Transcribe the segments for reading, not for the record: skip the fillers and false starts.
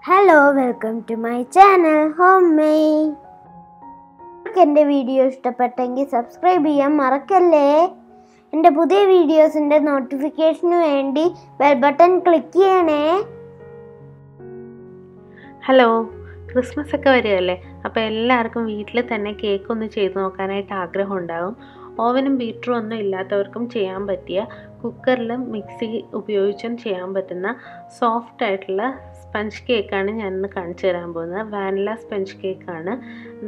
Hello, welcome to my channel Homemade. എൻ്റെ video ഇഷ്ടപ്പെട്ടെങ്കിൽ subscribe ചെയ്യാൻ മറക്കല്ലേ. എൻ്റെ പുതിയ വീഡിയോസിൻ്റെ നോട്ടിഫിക്കേഷന് വേണ്ടി ബെൽ ബട്ടൺ ക്ലിക്ക് ചെയ്യണേ. ഹലോ, ക്രിസ്മസ് ഒക്കെ വരികയല്ലേ. അപ്പോൾ എല്ലാവർക്കും വീട്ടിൽ തന്നെ കേക്ക് ഒന്ന് ചെയ്ത് നോക്കാനായിട്ട് ആഗ്രഹം ഉണ്ടാകും. ഓവനും ബീറ്ററും ഒന്നും ഇല്ലാത്തവർക്കും ചെയ്യാൻ പറ്റിയ കുക്കറിലും മിക്സി ഉപയോഗിച്ചും ചെയ്യാൻ പറ്റുന്ന സോഫ്റ്റ് ആയിട്ടുള്ള സ്പഞ്ച് കേക്കാണ് ഞാനിന്ന് കാണിച്ചു തരാൻ പോകുന്നത്. വാനില സ്പഞ്ച് കേക്കാണ്.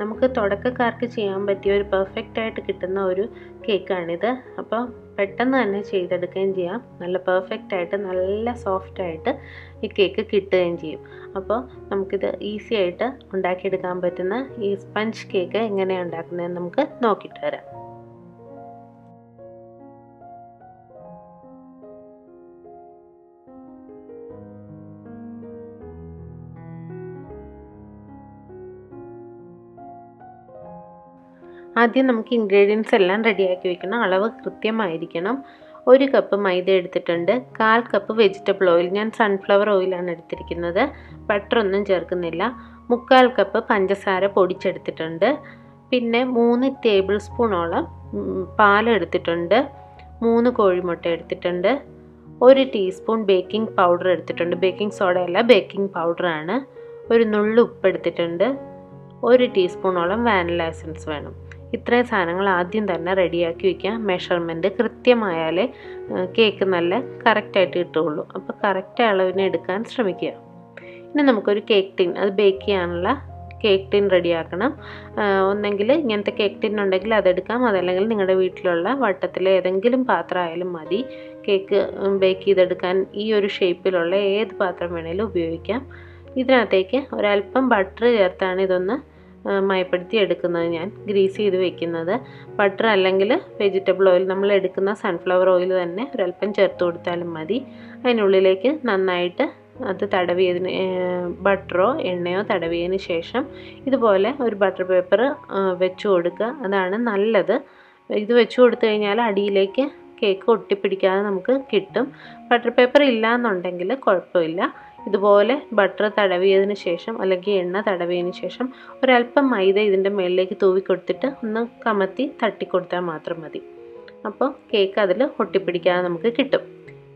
നമുക്ക് തുടക്കക്കാർക്ക് ചെയ്യാൻ പറ്റിയ ഒരു പെർഫെക്റ്റ് ആയിട്ട് കിട്ടുന്ന ഒരു കേക്കാണിത്. അപ്പോൾ പെട്ടെന്ന് തന്നെ ചെയ്തെടുക്കുകയും ചെയ്യാം. നല്ല പെർഫെക്റ്റ് ആയിട്ട് നല്ല സോഫ്റ്റ് ആയിട്ട് ഈ കേക്ക് കിട്ടുകയും ചെയ്യും. അപ്പോൾ നമുക്കിത് ഈസി ആയിട്ട് ഉണ്ടാക്കിയെടുക്കാൻ പറ്റുന്ന ഈ സ്പഞ്ച് കേക്ക് എങ്ങനെയാണ് ഉണ്ടാക്കുന്നതെന്ന് നമുക്ക് നോക്കിയിട്ട് വരാം. ആദ്യം നമുക്ക് ഇൻഗ്രീഡിയൻസ് എല്ലാം റെഡിയാക്കി വെക്കണം. അളവ് കൃത്യമായിരിക്കണം. 1 കപ്പ് മൈദ എടുത്തിട്ടുണ്ട്. 1/4 കപ്പ് വെജിറ്റബിൾ ഓയിൽ, ഞാൻ സൺഫ്ലവർ ഓയിലാണ് എടുത്തിരിക്കുന്നത്. ബട്ടർ ഒന്നും ചേർക്കുന്നില്ല. 3/4 കപ്പ് പഞ്ചസാര പൊടിച്ചെടുത്തിട്ടുണ്ട്. പിന്നെ 3 ടേബിൾ സ്പൂണോളം പാലെടുത്തിട്ടുണ്ട്. 3 കോഴിമുട്ട എടുത്തിട്ടുണ്ട്. 1 ടീസ്പൂൺ ബേക്കിംഗ് പൗഡർ എടുത്തിട്ടുണ്ട്. ബേക്കിംഗ് സോഡ അല്ല, ബേക്കിംഗ് പൗഡറാണ്. ഒരു നുള്ളു ഉപ്പ് എടുത്തിട്ടുണ്ട്. 1 ടീസ്പൂണോളം വാനില എസൻസ് വേണം. ഇത്രയും സാധനങ്ങൾ ആദ്യം തന്നെ റെഡിയാക്കി വയ്ക്കാം. മെഷർമെൻറ്റ് കൃത്യമായാലേ കേക്ക് നല്ല കറക്റ്റായിട്ട് കിട്ടുകയുള്ളൂ. അപ്പോൾ കറക്റ്റ് അളവിന് എടുക്കാൻ ശ്രമിക്കുക. ഇനി നമുക്കൊരു കേക്ക് ടിൻ, അത് ബേക്ക് ചെയ്യാനുള്ള കേക്ക് ടിൻ റെഡിയാക്കണം. ഒന്നെങ്കിൽ ഇങ്ങനത്തെ കേക്ക് ടിൻ ഉണ്ടെങ്കിൽ അതെടുക്കാം, അതല്ലെങ്കിൽ നിങ്ങളുടെ വീട്ടിലുള്ള വട്ടത്തിലെ ഏതെങ്കിലും പാത്രം ആയാലും മതി. കേക്ക് ബേക്ക് ചെയ്തെടുക്കാൻ ഈ ഒരു ഷേപ്പിലുള്ള ഏത് പാത്രം വേണേലും ഉപയോഗിക്കാം. ഇതിനകത്തേക്ക് ഒരല്പം ബട്ടർ ചേർത്താണ് ഇതൊന്ന് മയപ്പെടുത്തി എടുക്കുന്നത്. ഞാൻ ഗ്രീസ് ചെയ്ത് വെക്കുന്നത്. ബട്ടർ അല്ലെങ്കിൽ വെജിറ്റബിൾ ഓയിൽ, നമ്മൾ എടുക്കുന്ന സൺഫ്ലവർ ഓയിൽ തന്നെ ഒരല്പം ചേർത്ത് കൊടുത്താലും മതി. അതിനുള്ളിലേക്ക് നന്നായിട്ട് അത് തടവിയതിന് ബട്ടറോ എണ്ണയോ തടവിയതിന് ശേഷം ഇതുപോലെ ഒരു ബട്ടർ പേപ്പർ വെച്ച് കൊടുക്കുക. അതാണ് നല്ലത്. ഇത് വെച്ച് കൊടുത്തു കഴിഞ്ഞാൽ അടിയിലേക്ക് കേക്ക് ഒട്ടിപ്പിടിക്കാതെ നമുക്ക് കിട്ടും. ബട്ടർ പേപ്പർ ഇല്ല എന്നുണ്ടെങ്കിൽ കുഴപ്പമില്ല. ഇതുപോലെ ബട്ടർ തടവിയതിന് ശേഷം അല്ലെങ്കിൽ എണ്ണ തടവിയതിന് ശേഷം ഒരല്പം മൈദ ഇതിൻ്റെ മുകളിലേക്ക് തൂവി കൊടുത്തിട്ട് ഒന്ന് കമത്തി തട്ടിക്കൊടുത്താൽ മാത്രം മതി. അപ്പോൾ കേക്ക് അതിൽ ഒട്ടിപ്പിടിക്കാതെ നമുക്ക് കിട്ടും.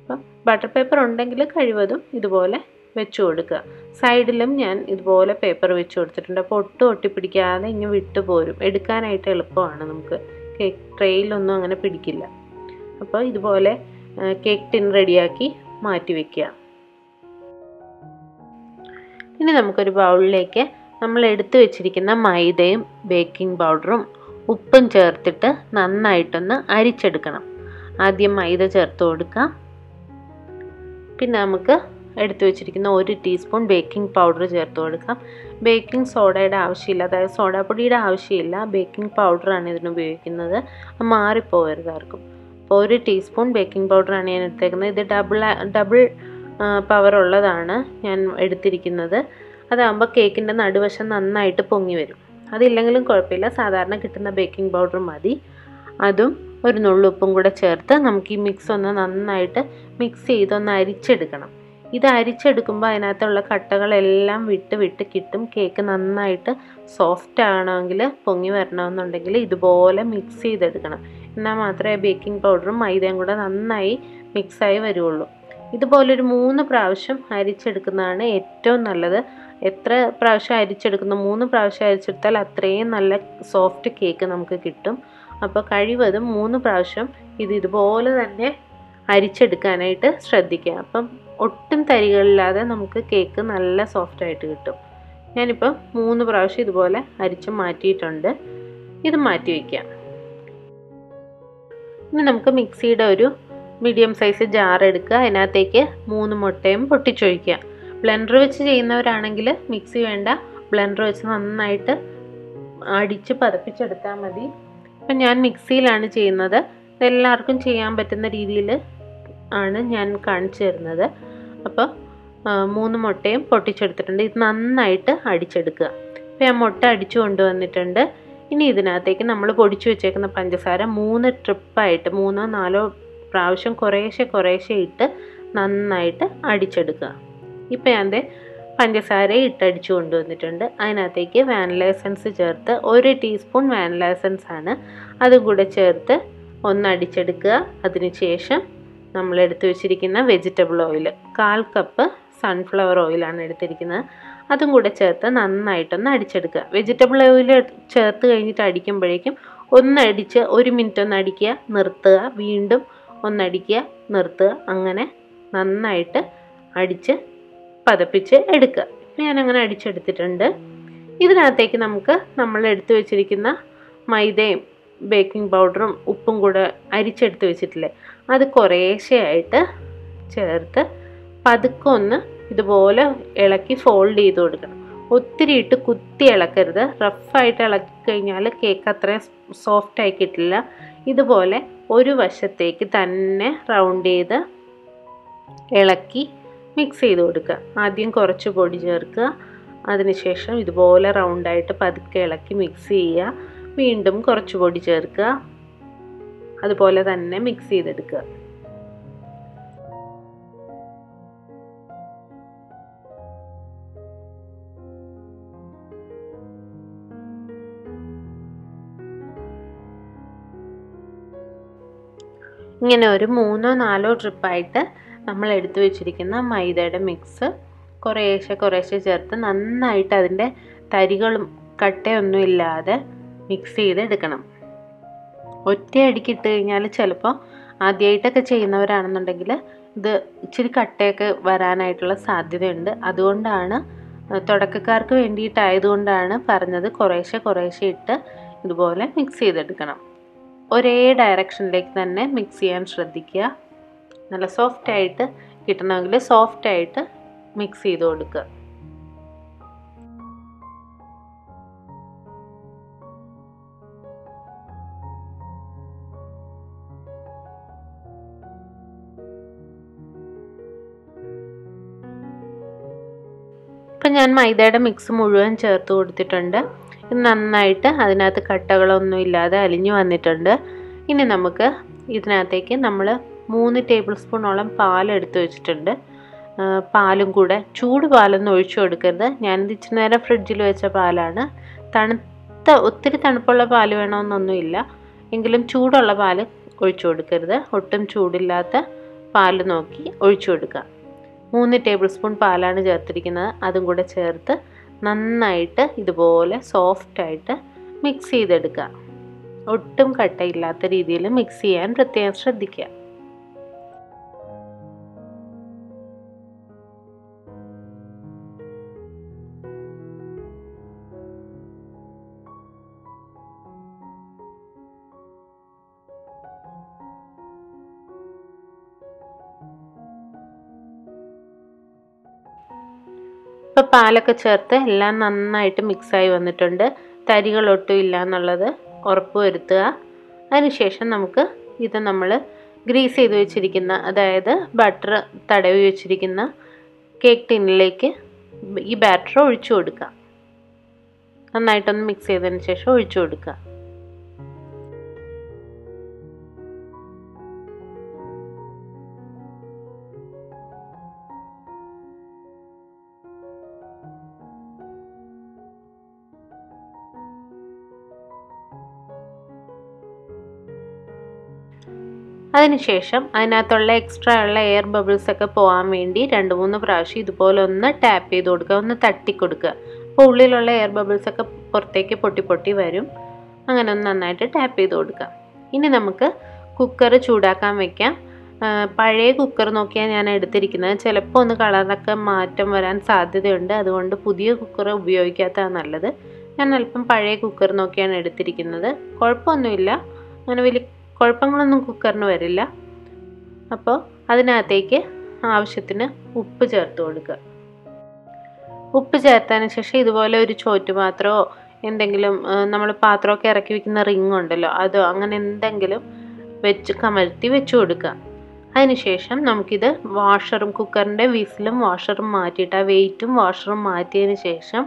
അപ്പം ബട്ടർ പേപ്പർ ഉണ്ടെങ്കിൽ കഴിവതും ഇതുപോലെ വെച്ച് കൊടുക്കുക. സൈഡിലും ഞാൻ ഇതുപോലെ പേപ്പർ വെച്ച് കൊടുത്തിട്ടുണ്ട്. അപ്പോൾ ഒട്ടും ഒട്ടിപ്പിടിക്കാതെ ഇങ്ങനെ വിട്ടു പോരും. എടുക്കാനായിട്ട് എളുപ്പമാണ്. നമുക്ക് കേക്ക് ട്രെയിലൊന്നും അങ്ങനെ പിടിക്കില്ല. അപ്പോൾ ഇതുപോലെ കേക്ക് ടിൻ റെഡിയാക്കി മാറ്റി വയ്ക്കുക. ഇനി നമുക്കൊരു ബൗളിലേക്ക് നമ്മൾ എടുത്തു വെച്ചിരിക്കുന്ന മൈദയും ബേക്കിംഗ് പൗഡറും ഉപ്പും ചേർത്തിട്ട് നന്നായിട്ടൊന്ന് അരിച്ചെടുക്കണം. ആദ്യം മൈദ ചേർത്ത് കൊടുക്കാം. പിന്നെ നമുക്ക് എടുത്തു വെച്ചിരിക്കുന്ന 1 ടീസ്പൂൺ ബേക്കിംഗ് പൗഡർ ചേർത്ത് കൊടുക്കാം. ബേക്കിംഗ് സോഡയുടെ ആവശ്യമില്ല, അതായത് സോഡാപ്പൊടിയുടെ ആവശ്യമില്ല. ബേക്കിംഗ് പൗഡറാണ് ഇതിന് ഉപയോഗിക്കുന്നത്. അത് മാറിപ്പോകരുത് ആർക്കും. അപ്പോൾ 1 ടീസ്പൂൺ ബേക്കിംഗ് പൗഡറാണ് ഞാൻ എടുത്തേക്കുന്നത്. ഇത് ഡബിൾ പവർ ഉള്ളതാണ് ഞാൻ എടുത്തിരിക്കുന്നത്. അതാകുമ്പോൾ കേക്കിൻ്റെ നടുവശം നന്നായിട്ട് പൊങ്ങി വരും. അതില്ലെങ്കിലും കുഴപ്പമില്ല, സാധാരണ കിട്ടുന്ന ബേക്കിംഗ് പൗഡർ മതി. അതും ഒരു നുള്ളുപ്പും കൂടെ ചേർത്ത് നമുക്ക് ഈ മിക്സ് ഒന്ന് നന്നായിട്ട് മിക്സ് ചെയ്തൊന്ന് അരിച്ചെടുക്കണം. ഇത് അരിച്ചെടുക്കുമ്പോൾ അതിനകത്തുള്ള കട്ടകളെല്ലാം വിട്ട് കിട്ടും. കേക്ക് നന്നായിട്ട് സോഫ്റ്റ് ആകണമെങ്കിൽ, പൊങ്ങി വരണമെന്നുണ്ടെങ്കിൽ ഇതുപോലെ മിക്സ് ചെയ്തെടുക്കണം. എന്നാൽ മാത്രമേ ബേക്കിംഗ് പൗഡറും മൈദയും കൂടെ നന്നായി മിക്സായി വരുള്ളൂ. ഇതുപോലൊരു 3 പ്രാവശ്യം അരിച്ചെടുക്കുന്നതാണ് ഏറ്റവും നല്ലത്. എത്ര പ്രാവശ്യം അരിച്ചെടുക്കുന്നു, 3 പ്രാവശ്യം അരിച്ചെടുത്താൽ അത്രയും നല്ല സോഫ്റ്റ് കേക്ക് നമുക്ക് കിട്ടും. അപ്പോൾ കഴിവതും 3 പ്രാവശ്യം ഇതുപോലെ തന്നെ അരിച്ചെടുക്കാനായിട്ട് ശ്രദ്ധിക്കുക. അപ്പം ഒട്ടും തരികളില്ലാതെ നമുക്ക് കേക്ക് നല്ല സോഫ്റ്റായിട്ട് കിട്ടും. ഞാനിപ്പോൾ 3 പ്രാവശ്യം ഇതുപോലെ അരിച്ച് മാറ്റിയിട്ടുണ്ട്. ഇത് മാറ്റി വയ്ക്കാം. ഇനി നമുക്ക് മിക്സിയുടെ ഒരു മീഡിയം സൈസ് ജാർ എടുക്കുക. അതിനകത്തേക്ക് 3 മുട്ടയും പൊട്ടിച്ചൊഴിക്കുക. ബ്ലെൻഡർ വെച്ച് ചെയ്യുന്നവരാണെങ്കിൽ മിക്സി വേണ്ട, ബ്ലെൻഡർ വെച്ച് നന്നായിട്ട് അടിച്ച് പതപ്പിച്ചെടുത്താൽ മതി. ഇപ്പം ഞാൻ മിക്സിയിലാണ് ചെയ്യുന്നത്. ഇതെല്ലാവർക്കും ചെയ്യാൻ പറ്റുന്ന രീതിയിൽ ആണ് ഞാൻ കാണിച്ചു തരുന്നത്. അപ്പോൾ 3 മുട്ടയും പൊട്ടിച്ചെടുത്തിട്ടുണ്ട്. ഇത് നന്നായിട്ട് അടിച്ചെടുക്കുക. ഇപ്പോൾ ഞാൻ മുട്ട അടിച്ചു കൊണ്ടുവന്നിട്ടുണ്ട്. ഇനി ഇതിനകത്തേക്ക് നമ്മൾ പൊടിച്ചു വെച്ചേക്കുന്ന പഞ്ചസാര 3 ട്രിപ്പായിട്ട് 3-4 പ്രാവശ്യം കുറേശ്ശെ ഇട്ട് നന്നായിട്ട് അടിച്ചെടുക്കുക. ഇപ്പോൾ ഞാൻ പഞ്ചസാര ഇട്ടടിച്ചു കൊണ്ടുവന്നിട്ടുണ്ട്. അതിനകത്തേക്ക് വാനില എസൻസ് ചേർത്ത് 1 ടീസ്പൂൺ വാനില എസൻസ് ആണ്, അതും കൂടെ ചേർത്ത് ഒന്ന് അടിച്ചെടുക്കുക. അതിനുശേഷം നമ്മൾ എടുത്തു വെച്ചിരിക്കുന്ന വെജിറ്റബിൾ ഓയിൽ 1/4 കപ്പ് സൺഫ്ലവർ ഓയിലാണ് എടുത്തിരിക്കുന്നത്, അതും കൂടെ ചേർത്ത് നന്നായിട്ടൊന്ന് അടിച്ചെടുക്കുക. വെജിറ്റബിൾ ഓയിൽ ചേർത്ത് കഴിഞ്ഞിട്ട് അടിക്കുമ്പോഴേക്കും ഒന്നടിച്ച് 1 മിനിറ്റ് ഒന്ന് അടിക്കുക, നിർത്തുക, വീണ്ടും ഒന്നടിക്കുക, നിർത്തുക, അങ്ങനെ നന്നായിട്ട് അടിച്ച് പതപ്പിച്ച് എടുക്കുക. ഞാനങ്ങനെ അടിച്ചെടുത്തിട്ടുണ്ട്. ഇതിനകത്തേക്ക് നമുക്ക് നമ്മൾ എടുത്തു വെച്ചിരിക്കുന്ന മൈദയും ബേക്കിംഗ് പൗഡറും ഉപ്പും കൂടെ അരിച്ചെടുത്ത് വെച്ചിട്ടില്ലേ, അത് കുറേശ്ശെയായിട്ട് ചേർത്ത് പതുക്കെ ഒന്ന് ഇതുപോലെ ഇളക്കി ഫോൾഡ് ചെയ്ത് കൊടുക്കണം. ഒത്തിരി ഇട്ട് കുത്തി ഇളക്കരുത്. റഫായിട്ട് ഇളക്കി കഴിഞ്ഞാൽ കേക്ക് അത്രയും സോഫ്റ്റായി കിട്ടില്ല. ഇതുപോലെ ഒരു വശത്തേക്ക് തന്നെ റൗണ്ട് ചെയ്ത് ഇളക്കി മിക്സ് ചെയ്ത് കൊടുക്കുക. ആദ്യം കുറച്ച് പൊടി ചേർക്കുക, അതിനുശേഷം ഇതുപോലെ റൗണ്ടായിട്ട് പതുക്കെ ഇളക്കി മിക്സ് ചെയ്യുക. വീണ്ടും കുറച്ച് പൊടി ചേർക്കുക, അതുപോലെ തന്നെ മിക്സ് ചെയ്തെടുക്കുക. ഇങ്ങനെ ഒരു 3-4 ട്രിപ്പായിട്ട് നമ്മൾ എടുത്തു വെച്ചിരിക്കുന്ന മൈദയുടെ മിക്സ് കുറേശ്ശെ ചേർത്ത് നന്നായിട്ട് അതിൻ്റെ തരികളും കട്ടയൊന്നും ഇല്ലാതെ മിക്സ് ചെയ്തെടുക്കണം. ഒറ്റയടിക്ക് ഇട്ട് കഴിഞ്ഞാൽ ചിലപ്പോൾ ആദ്യമായിട്ടൊക്കെ ചെയ്യുന്നവരാണെന്നുണ്ടെങ്കിൽ ഇത് ഇച്ചിരി കട്ടയൊക്കെ വരാനായിട്ടുള്ള സാധ്യതയുണ്ട്. അതുകൊണ്ടാണ് തുടക്കക്കാർക്ക് വേണ്ടിയിട്ടായതുകൊണ്ടാണ് പറഞ്ഞത് കുറേശ്ശെ ഇട്ട് ഇതുപോലെ മിക്സ് ചെയ്തെടുക്കണം. ഒരേ ഡയറക്ഷനിലേക്ക് തന്നെ മിക്സ് ചെയ്യാൻ ശ്രദ്ധിക്കുക. നല്ല സോഫ്റ്റായിട്ട് കിട്ടണമെങ്കിൽ സോഫ്റ്റായിട്ട് മിക്സ് ചെയ്ത് കൊടുക്കുക. ഇപ്പം ഞാൻ മൈദയുടെ മിക്സ് മുഴുവൻ ചേർത്ത് കൊടുത്തിട്ടുണ്ട്. നന്നായിട്ട് അതിനകത്ത് കട്ടകളൊന്നും ഇല്ലാതെ അലിഞ്ഞു വന്നിട്ടുണ്ട്. ഇനി നമുക്ക് ഇതിനകത്തേക്ക് നമ്മൾ 3 ടേബിൾ സ്പൂണോളം പാലെടുത്ത് വെച്ചിട്ടുണ്ട്. പാലും കൂടെ ചൂട് പാലൊന്നും ഒഴിച്ചു കൊടുക്കരുത്. ഞാനിത് ഇച്ചിരി നേരം ഫ്രിഡ്ജിൽ വെച്ച പാലാണ്. ഒത്തിരി തണുപ്പുള്ള പാല് വേണമെന്നൊന്നുമില്ല, എങ്കിലും ചൂടുള്ള പാല് ഒഴിച്ചു കൊടുക്കരുത്. ഒട്ടും ചൂടില്ലാത്ത പാല് നോക്കി ഒഴിച്ചു കൊടുക്കുക. 3 ടേബിൾ സ്പൂൺ പാലാണ് ചേർത്തിരിക്കുന്നത്, അതും കൂടെ ചേർത്ത് നന്നായിട്ട് ഇതുപോലെ സോഫ്റ്റായിട്ട് മിക്സ് ചെയ്തെടുക്കുക. ഒട്ടും കട്ടയില്ലാത്ത രീതിയിൽ മിക്സ് ചെയ്യാൻ പ്രത്യേകം ശ്രദ്ധിക്കുക. ഇപ്പോൾ പാലൊക്കെ ചേർത്ത് എല്ലാം നന്നായിട്ട് മിക്സായി വന്നിട്ടുണ്ട്. തരികളൊട്ടും ഇല്ല എന്നുള്ളത് ഉറപ്പ് വരുത്തുക. അതിനുശേഷം നമുക്ക് ഇത് നമ്മൾ ഗ്രീസ് ചെയ്ത് വെച്ചിരിക്കുന്ന, അതായത് ബട്ടർ തടവി വെച്ചിരിക്കുന്ന കേക്ക് ടിന്നിലേക്ക് ഈ ബാറ്റർ ഒഴിച്ചു കൊടുക്കുക. നന്നായിട്ടൊന്ന് മിക്സ് ചെയ്തതിന് ശേഷം ഒഴിച്ചു കൊടുക്കുക. അതിനുശേഷം അതിനകത്തുള്ള എക്സ്ട്രാ ഉള്ള എയർ ബബിൾസ് ഒക്കെ പോകാൻ വേണ്ടി 2-3 പ്രാവശ്യം ഇതുപോലെ ഒന്ന് ടാപ്പ് ചെയ്ത് കൊടുക്കുക, ഒന്ന് തട്ടിക്കൊടുക്കുക. അപ്പോൾ ഉള്ളിലുള്ള എയർ ബബിൾസ് ഒക്കെ പുറത്തേക്ക് പൊട്ടി വരും. അങ്ങനെ ഒന്ന് നന്നായിട്ട് ടാപ്പ് ചെയ്ത് കൊടുക്കുക. ഇനി നമുക്ക് കുക്കർ ചൂടാക്കാൻ വെക്കാം. പഴയ കുക്കർ നോക്കിയാണ് ഞാൻ എടുത്തിരിക്കുന്നത്. ചിലപ്പോൾ ഒന്ന് കളറൊക്കെ മാറ്റം വരാൻ സാധ്യതയുണ്ട്, അതുകൊണ്ട് പുതിയ കുക്കർ ഉപയോഗിക്കാത്തതാണ് നല്ലത്. ഞാൻ അല്പം പഴയ കുക്കർ നോക്കിയാണ് എടുത്തിരിക്കുന്നത്. കുഴപ്പമൊന്നുമില്ല, അങ്ങനെ വലിയ കുഴപ്പങ്ങളൊന്നും കുക്കറിന് വരില്ല. അപ്പോൾ അതിനകത്തേക്ക് ആവശ്യത്തിന് ഉപ്പ് ചേർത്ത് കൊടുക്കുക. ഉപ്പ് ചേർത്തതിന് ശേഷം ഇതുപോലെ ഒരു ചോറ്റുപാത്രമോ എന്തെങ്കിലും, നമ്മൾ പാത്രമൊക്കെ ഇറക്കി വെക്കുന്ന റിങ് ഉണ്ടല്ലോ, അതോ അങ്ങനെ എന്തെങ്കിലും കമഴ്ത്തി വെച്ച് കൊടുക്കുക. അതിനുശേഷം നമുക്കിത് കുക്കറിൻ്റെ വിസിലും വാഷറും മാറ്റിയിട്ട് ആ വെയിറ്റും വാഷറും മാറ്റിയതിന് ശേഷം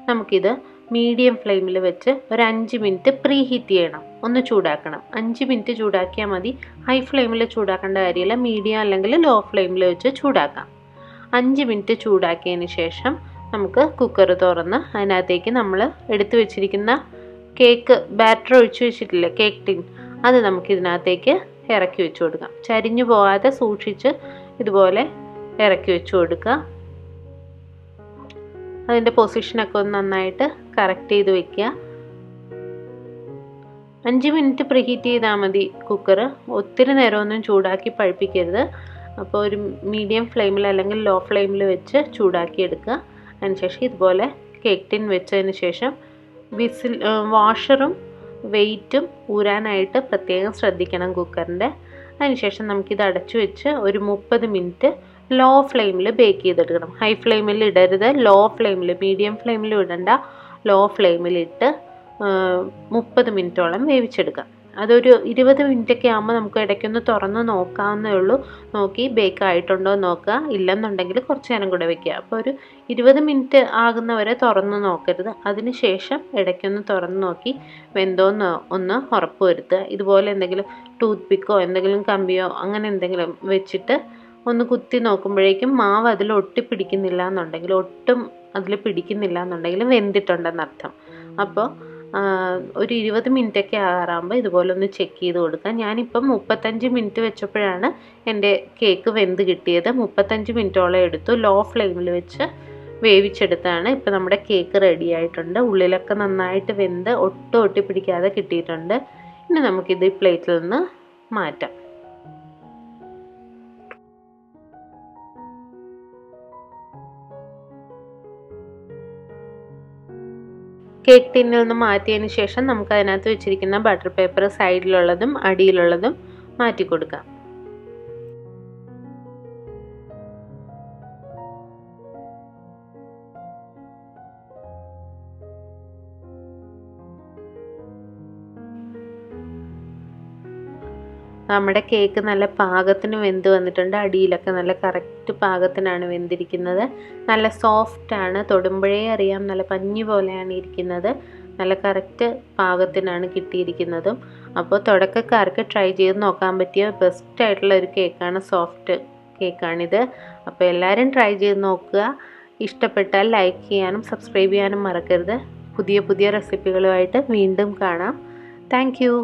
നമുക്കിത് മീഡിയം ഫ്ലെയിമിൽ വെച്ച് ഒരു 5 മിനിറ്റ് പ്രീ ഹീറ്റ് ചെയ്യണം, ഒന്ന് ചൂടാക്കണം. 5 മിനിറ്റ് ചൂടാക്കിയാൽ മതി. ഹൈ ഫ്ലെയിമിൽ ചൂടാക്കേണ്ട കാര്യമില്ല, മീഡിയം അല്ലെങ്കിൽ ലോ ഫ്ലെയിമിൽ വെച്ച് ചൂടാക്കാം. 5 മിനിറ്റ് ചൂടാക്കിയതിന് ശേഷം നമുക്ക് കുക്കർ തുറന്ന് അതിനകത്തേക്ക് നമ്മൾ എടുത്തു വെച്ചിരിക്കുന്ന കേക്ക് ബാറ്റർ ഒഴിച്ച് വെച്ചിട്ടില്ലേ, കേക്ക് ടിൻ, അത് നമുക്ക് ഇതിനകത്തേക്ക് ഇറക്കി വെച്ച് കൊടുക്കാം. ചരിഞ്ഞു പോകാതെ സൂക്ഷിച്ച് ഇതുപോലെ ഇറക്കി വെച്ച് കൊടുക്കുക. അതിൻ്റെ പൊസിഷനൊക്കെ ഒന്ന് നന്നായിട്ട് കറക്റ്റ് ചെയ്ത് വെക്കുക. 5 മിനിറ്റ് പ്രീഹീറ്റ് ചെയ്താൽ മതി കുക്കർ. ഒത്തിരി നേരമൊന്നും ചൂടാക്കി പഴുപ്പിക്കരുത്. അപ്പോൾ ഒരു മീഡിയം ഫ്ലെയിമിൽ അല്ലെങ്കിൽ ലോ ഫ്ലെയിമിൽ വെച്ച് ചൂടാക്കി എടുക്കുക. അതിനുശേഷം ഇതുപോലെ കേക്ക് ടിൻ വെച്ചതിന് ശേഷം വാഷറും വെയിറ്റും ഊരാനായിട്ട് പ്രത്യേകം ശ്രദ്ധിക്കണം കുക്കറിൻ്റെ. അതിനുശേഷം നമുക്കിത് അടച്ചു വെച്ച് ഒരു 30 മിനിറ്റ് ലോ ഫ്ലെയിമിൽ ബേക്ക് ചെയ്തെടുക്കണം. ഹൈ ഫ്ലെയിമിൽ ഇടരുത്, ലോ ഫ്ലെയിമിൽ, മീഡിയം ഫ്ലെയിമിൽ ഇടണ്ട, ലോ ഫ്ലെയിമിലിട്ട് 30 മിനിറ്റോളം വേവിച്ചെടുക്കാം. അതൊരു 20 മിനിറ്റൊക്കെ ആകുമ്പോൾ നമുക്ക് ഇടയ്ക്കൊന്ന് തുറന്ന് നോക്കാവുന്നേ ഉള്ളൂ. നോക്കി ബേക്ക് ആയിട്ടുണ്ടോ എന്ന് നോക്കുക. ഇല്ലെന്നുണ്ടെങ്കിൽ കുറച്ച് നേരം കൂടെ വെക്കുക. അപ്പോൾ ഒരു 20 മിനിറ്റ് ആകുന്നവരെ തുറന്ന് നോക്കരുത്. അതിന് ശേഷം ഇടയ്ക്കൊന്ന് തുറന്ന് നോക്കി വെന്തോന്ന് ഒന്ന് ഉറപ്പ് വരുത്തുക. ഇതുപോലെ എന്തെങ്കിലും ടൂത്ത് പിക്കോ എന്തെങ്കിലും കമ്പിയോ അങ്ങനെ എന്തെങ്കിലും വെച്ചിട്ട് ഒന്ന് കുത്തി നോക്കുമ്പോഴേക്കും മാവ് അതിൽ ഒട്ടിപ്പിടിക്കുന്നില്ല എന്നുണ്ടെങ്കിൽ, ഒട്ടും അതിൽ പിടിക്കുന്നില്ല എന്നുണ്ടെങ്കിൽ വെന്തിട്ടുണ്ടെന്നർത്ഥം. അപ്പോൾ ഒരു 20 മിനിറ്റൊക്കെ ആറാകുമ്പോൾ ഇതുപോലെ ഒന്ന് ചെക്ക് ചെയ്ത് കൊടുക്കുക. ഞാനിപ്പം 35 മിനിറ്റ് വെച്ചപ്പോഴാണ് എൻ്റെ കേക്ക് വെന്ത് കിട്ടിയത്. 35 മിനിറ്റോളം എടുത്തു. ലോ ഫ്ലെയിമിൽ വെച്ച് വേവിച്ചെടുത്താണ്. ഇപ്പം നമ്മുടെ കേക്ക് റെഡി ആയിട്ടുണ്ട്. ഉള്ളിലൊക്കെ നന്നായിട്ട് വെന്ത് ഒട്ടും ഒട്ടിപ്പിടിക്കാതെ കിട്ടിയിട്ടുണ്ട്. ഇനി നമുക്കിത് ഈ പ്ലേറ്റിൽ നിന്ന് മാറ്റാം. കേക്ക് ടിന്നിൽ നിന്ന് മാറ്റിയതിന് ശേഷം നമുക്ക് അതിനകത്ത് വെച്ചിരിക്കുന്ന ബട്ടർ പേപ്പർ സൈഡിലുള്ളതും അടിയിലുള്ളതും മാറ്റി കൊടുക്കാം. നമ്മുടെ കേക്ക് നല്ല പാകത്തിന് വെന്ത് വന്നിട്ടുണ്ട്. അടിയിലൊക്കെ നല്ല കറക്റ്റ് പാകത്തിനാണ് വെന്തിരിക്കുന്നത്. നല്ല സോഫ്റ്റാണ്, തൊടുമ്പോഴേ അറിയാം നല്ല പഞ്ഞി പോലെയാണ് ഇരിക്കുന്നത്. നല്ല കറക്റ്റ് പാകത്തിനാണ് കിട്ടിയിരിക്കുന്നതും. അപ്പോൾ തുടക്കക്കാർക്ക് ട്രൈ ചെയ്ത് നോക്കാൻ പറ്റിയ ബെസ്റ്റ് ആയിട്ടുള്ള ഒരു കേക്കാണ്, സോഫ്റ്റ് കേക്കാണിത്. അപ്പോൾ എല്ലാവരും ട്രൈ ചെയ്ത് നോക്കുക. ഇഷ്ടപ്പെട്ടാൽ ലൈക്ക് ചെയ്യാനും സബ്സ്ക്രൈബ് ചെയ്യാനും മറക്കരുത്. പുതിയ പുതിയ റെസിപ്പികളുമായിട്ട് വീണ്ടും കാണാം. Thank you.